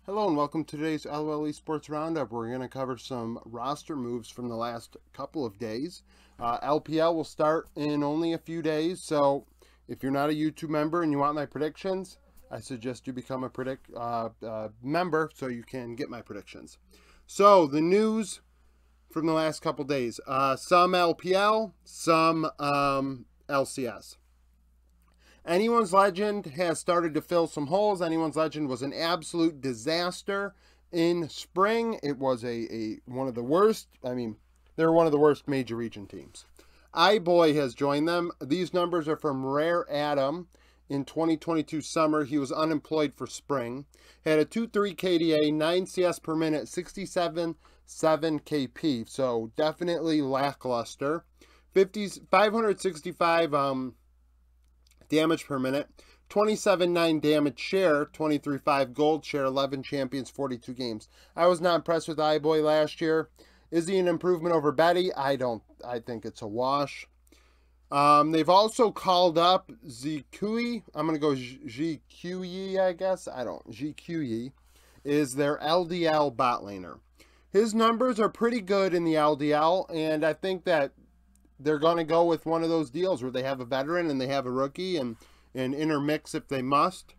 Hello and welcome to today's Lol Esports Roundup. We're going to cover some roster moves from the last couple of days. LPL will start in only a few days, so if you're not a YouTube member and you want my predictions, I suggest you become a member so you can get my predictions. So the news from the last couple days: some LPL, some LCS. Anyone's Legend has started to fill some holes. Anyone's Legend was an absolute disaster in spring. It was one of the worst. I mean, they're one of the worst major region teams. iBoy has joined them. These numbers are from Rare Adam. In 2022 summer, he was unemployed for spring. Had a 2.3 KDA, 9 CS per minute, 67.7 KP. So definitely lackluster. 565 damage per minute, 27.9 damage share, 23.5 gold share, 11 champions, 42 games. I was not impressed with iBoy last year. Is he an improvement over Betty? I think it's a wash. They've also called up Zikui. I'm going to go Zikui, I guess. Zikui is their LDL bot laner. His numbers are pretty good in the LDL, and I think that they're going to go with one of those deals where they have a veteran and they have a rookie and intermix if they must.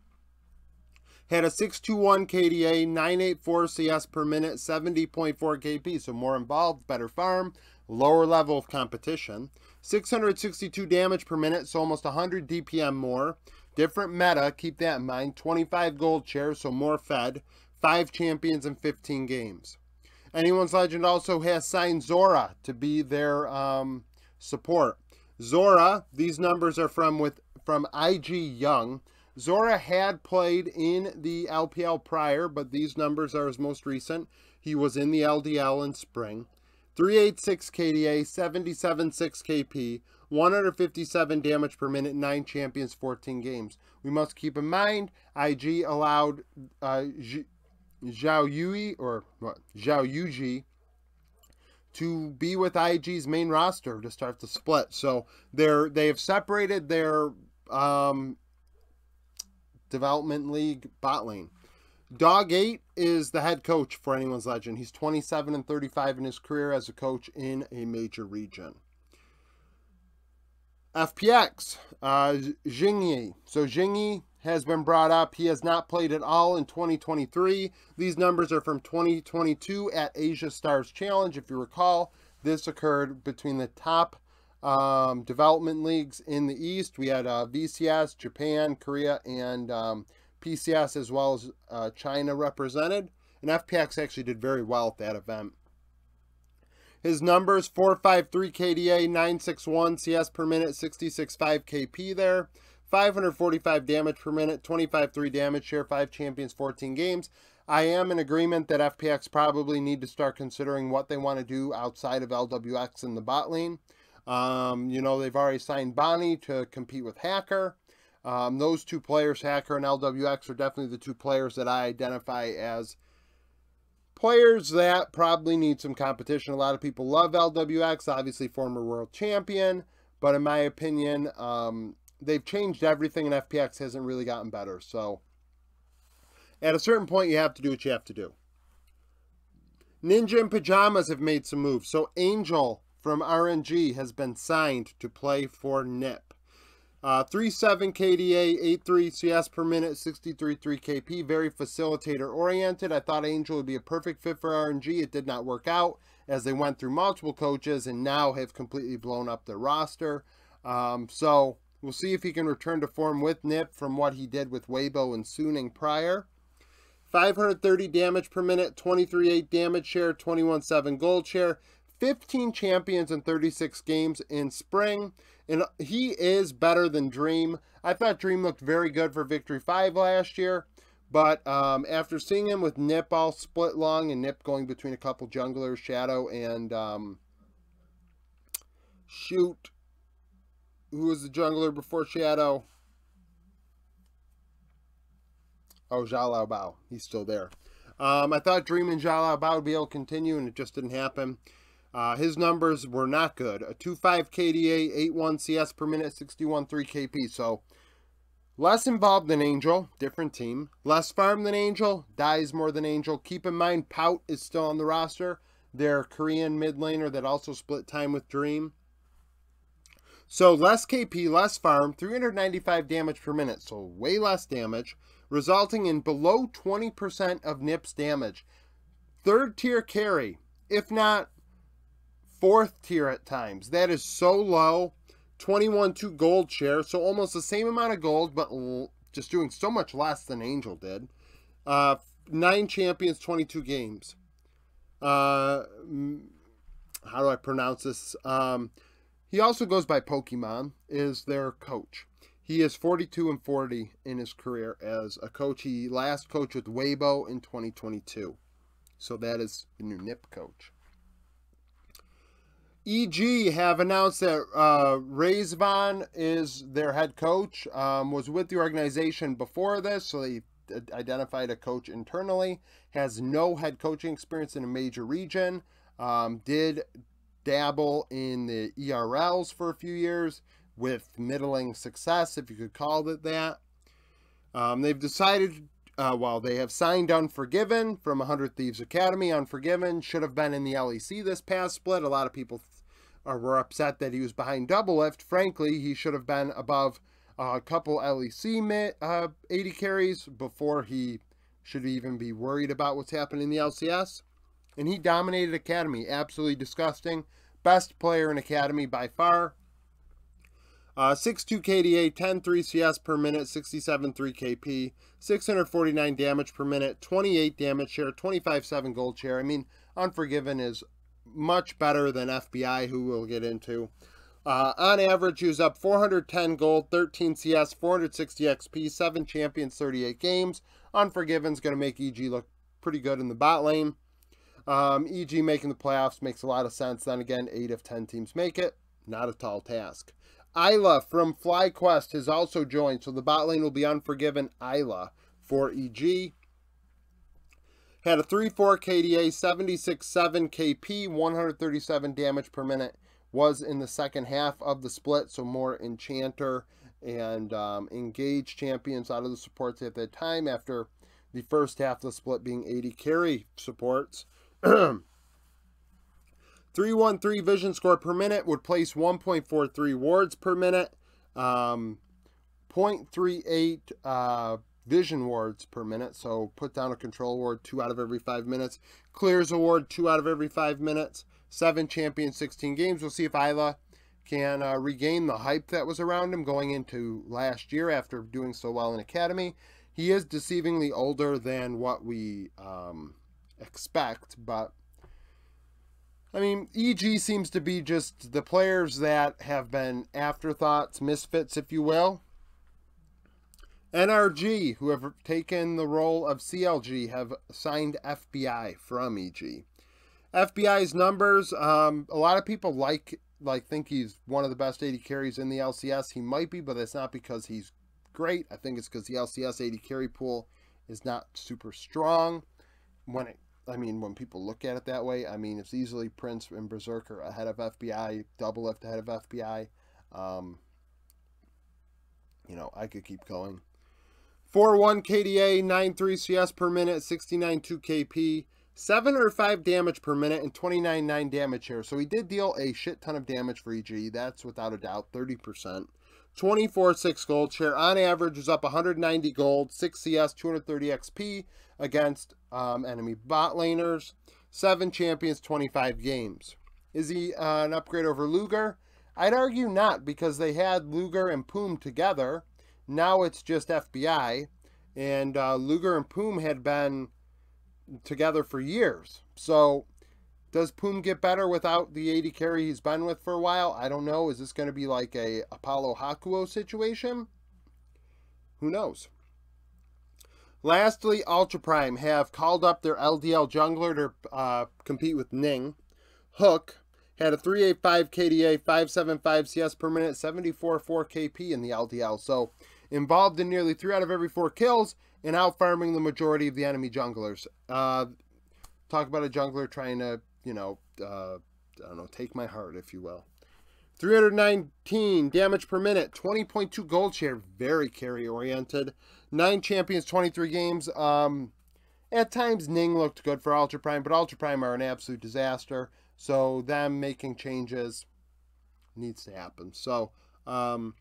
Had a 621 KDA, 984 CS per minute, 70.4 KP, so more involved, better farm, lower level of competition. 662 damage per minute, so almost 100 DPM more. Different meta, keep that in mind. 25 gold shares, so more fed. 5 champions in 15 games. Anyone's Legend also has signed Zora to be their support. Zora, these numbers are from IG Young. Zora had played in the LPL prior, but these numbers are his most recent. He was in the LDL in spring. 386 KDA, 77.6 KP, 157 damage per minute, 9 champions, 14 games. We must keep in mind, IG allowed Zhao Yuji to be with IG's main roster to start the split. So they have separated their development league bot lane. Dog 8 is the head coach for Anyone's Legend. He's 27 and 35 in his career as a coach in a major region. FPX, Jingyi. So Jingyi has been brought up. He has not played at all in 2023. These numbers are from 2022 at Asia Stars Challenge. If you recall, this occurred between the top development leagues in the East. We had VCS, Japan, Korea, and PCS, as well as China represented. And FPX actually did very well at that event. His numbers: 453 KDA, 961 CS per minute, 66.5 KP there. 545 damage per minute, 25.3 damage share, 5 champions, 14 games. I am in agreement that FPX probably need to start considering what they want to do outside of LWX in the bot lane. You know, they've already signed Bonnie to compete with Hacker. Those two players, Hacker and LWX, are definitely the two players that I identify as players that probably need some competition. A lot of people love LWX, obviously former world champion, but in my opinion, they've changed everything and FPX hasn't really gotten better. So at a certain point, you have to do what you have to do. Ninja and Pajamas have made some moves. So Angel from NRG has been signed to play for NIP. 3.7 KDA, 8.3 CS per minute, 63.3 KP. Very facilitator oriented. I thought Angel would be a perfect fit for NRG. It did not work out as they went through multiple coaches and now have completely blown up their roster. So we'll see if he can return to form with NIP from what he did with Weibo and Suning prior. 530 damage per minute, 23.8 damage share, 21.7 gold share, 15 champions in 36 games in spring. And he is better than Dream. I thought Dream looked very good for Victory 5 last year. But after seeing him with NIP all split long and NIP going between a couple junglers, Shadow and who was the jungler before Shadow? Oh, Zhao Lao Bao. He's still there. I thought Dream and Zhao Lao Bao would be able to continue, and it just didn't happen. His numbers were not good. A 2.5 KDA, 8.1 CS per minute, 61.3 KP. So Less involved than Angel, different team. Less farm than Angel, dies more than Angel. Keep in mind, Pout is still on the roster. Their Korean mid laner that also split time with Dream. So less KP, less farm, 395 damage per minute, so way less damage, resulting in below 20% of Nip's damage. Third tier carry, if not fourth tier at times. That is so low. 21-2 gold share, so almost the same amount of gold, but just doing so much less than Angel did. 9 champions, 22 games. How do I pronounce this? He also goes by Pokemon, is their coach. He is 42-40 in his career as a coach. He last coached with Weibo in 2022. So that is the new NIP coach. EG have announced that Razvan is their head coach. Was with the organization before this, so they identified a coach internally. Has no head coaching experience in a major region. Did dabble in the ERLs for a few years with middling success, if you could call it that. They've decided, they have signed Unforgiven from 100 Thieves Academy. Unforgiven should have been in the LEC this past split. A lot of people were upset that he was behind Doublelift. Frankly, he should have been above a couple LEC 80 carries before he should even be worried about what's happening in the LCS. And he dominated Academy. Absolutely disgusting. Best player in Academy by far. 6.2 KDA, 10.3 CS per minute, 67.3 KP, 649 damage per minute, 28 damage share, 25.7 gold share. I mean, Unforgiven is much better than FBI, who we'll get into. On average, he was up 410 gold, 13 CS, 460 XP, 7 champions, 38 games. Unforgiven's going to make EG look pretty good in the bot lane. EG making the playoffs makes a lot of sense. Then again, 8 of 10 teams make it. Not a tall task. Isla from FlyQuest has also joined, so the bot lane will be Unforgiven Isla for EG. Had a 3.4 KDA, 76.7 KP, 137 damage per minute. Was in the second half of the split, so more Enchanter and Engage champions out of the supports at that time, after the first half of the split being 80 carry supports. 313 vision score per minute would place 1.43 wards per minute. 0.38 vision wards per minute. So put down a control ward 2 out of every 5 minutes. Clears a ward 2 out of every 5 minutes. 7 champions, 16 games. We'll see if Isla can regain the hype that was around him going into last year after doing so well in Academy. He is deceivingly older than what we expect, but I mean, EG seems to be just the players that have been afterthoughts, misfits, if you will. NRG, who have taken the role of CLG, have signed FBI from EG. FBI's numbers, a lot of people think he's one of the best 80 carries in the LCS. He might be, but it's not because he's great. I think it's because the LCS 80 carry pool is not super strong. When people look at it that way, I mean, it's easily Prince and Berserker ahead of FBI, Doublelift ahead of FBI. I could keep going. 4.1 KDA, 9.3 CS per minute, 69.2 KP, 705 damage per minute, and 29.9 damage here. So he did deal a shit ton of damage for EG. That's without a doubt, 30%. 24.6 gold share. On average, was up 190 gold, 6 CS, 230 XP against enemy bot laners. 7 champions, 25 games. Is he an upgrade over Luger? I'd argue not, because they had Luger and Poom together. Now it's just FBI, and Luger and Poom had been together for years. So does Poom get better without the 80 carry he's been with for a while? I don't know. Is this going to be like a Apollo Hakuo situation? Who knows? Lastly, Ultra Prime have called up their LDL jungler to compete with Ning. Hook had a 385 KDA, 575 CS per minute, 74.4 KP in the LDL. So involved in nearly 3 out of every 4 kills and out farming the majority of the enemy junglers. Talk about a jungler trying to, I don't know, take my heart, if you will. 319 damage per minute, 20.2 gold share, very carry oriented. 9 champions, 23 games. At times Ning looked good for Ultra Prime, but Ultra Prime are an absolute disaster. So them making changes needs to happen. So, you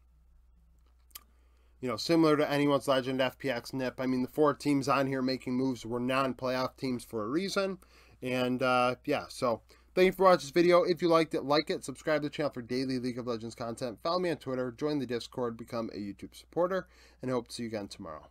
know, similar to Anyone's Legend, FPX, NIP. I mean, the 4 teams on here making moves were non-playoff teams for a reason. And, yeah, so thank you for watching this video. If you liked it, like it. Subscribe to the channel for daily League of Legends content. Follow me on Twitter. Join the Discord. Become a YouTube supporter. And I hope to see you again tomorrow.